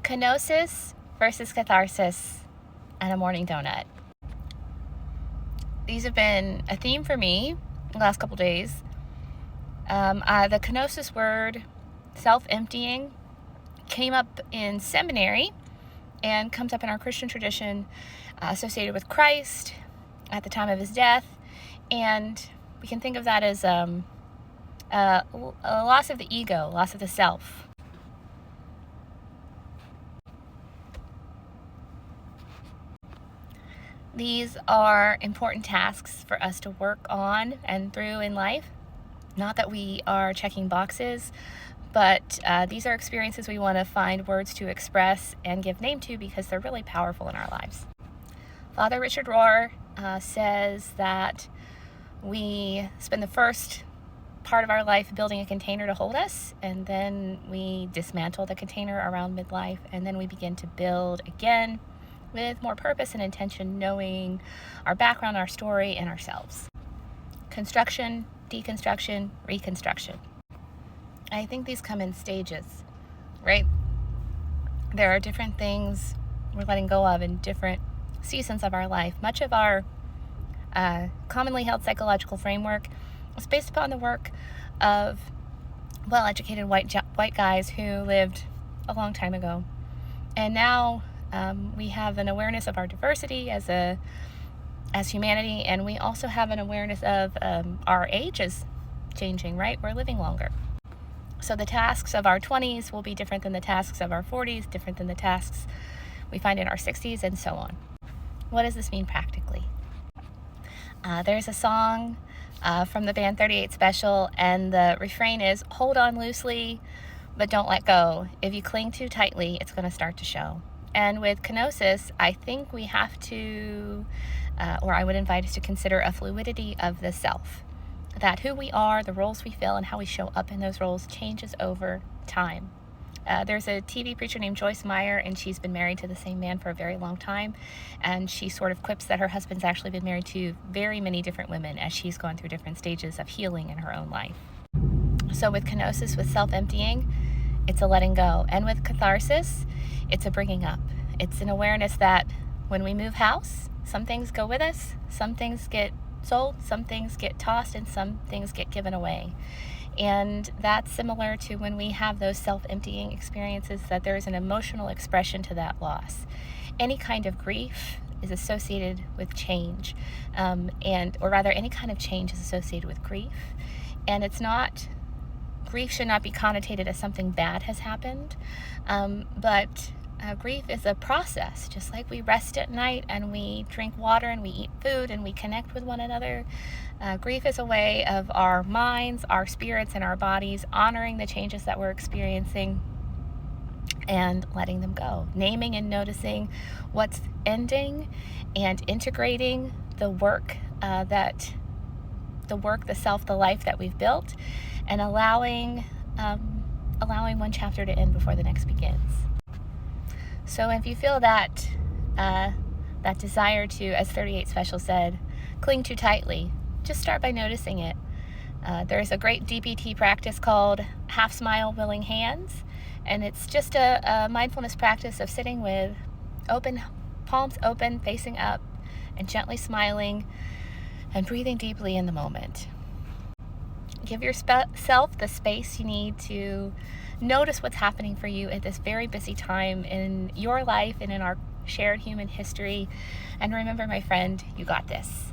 Kenosis versus catharsis and a morning donut. These have been a theme for me the last couple days. The kenosis word, self-emptying, came up in seminary and comes up in our Christian tradition associated with Christ at the time of his death. And we can think of that as a loss of the ego, loss of the self. These are important tasks for us to work on and through in life. Not that we are checking boxes, but these are experiences we want to find words to express and give name to because they're really powerful in our lives. Father Richard Rohr says that we spend the first part of our life building a container to hold us, and then we dismantle the container around midlife, and then we begin to build again with more purpose and intention, knowing our background, our story, and ourselves. Construction, deconstruction, reconstruction. I think these come in stages, right? There are different things we're letting go of in different seasons of our life. Much of our commonly held psychological framework is based upon the work of well-educated white guys who lived a long time ago. And now we have an awareness of our diversity as humanity, and we also have an awareness of our age is changing, right? We're living longer. So the tasks of our 20s will be different than the tasks of our 40s, different than the tasks we find in our 60s, and so on. What does this mean practically? There's a song from the band 38 Special, and the refrain is, "Hold on loosely, but don't let go. If you cling too tightly, it's going to start to show." And with kenosis, I think we have to, or I would invite us to consider a fluidity of the self. That who we are, the roles we fill, and how we show up in those roles changes over time. There's a TV preacher named Joyce Meyer, and she's been married to the same man for a very long time. And she sort of quips that her husband's actually been married to very many different women as she's gone through different stages of healing in her own life. So with kenosis, with self-emptying, it's a letting go. And with catharsis, it's a bringing up. It's an awareness that when we move house, some things go with us, some things get sold, some things get tossed, and some things get given away. And that's similar to when we have those self-emptying experiences, that there is an emotional expression to that loss. Any kind of grief is associated with change, or rather any kind of change is associated with grief. And grief should not be connotated as something bad has happened, but grief is a process. Just like we rest at night and we drink water and we eat food and we connect with one another, grief is a way of our minds, our spirits, and our bodies honoring the changes that we're experiencing and letting them go, naming and noticing what's ending, and integrating the work, the self, the life that we've built, and allowing one chapter to end before the next begins. So if you feel that desire to, as 38 Special said, cling too tightly, just start by noticing it. There's a great DBT practice called Half Smile Willing Hands, and it's just a mindfulness practice of sitting with palms open, facing up, and gently smiling and breathing deeply in the moment. Give yourself the space you need to notice what's happening for you at this very busy time in your life and in our shared human history. And remember, my friend, you got this.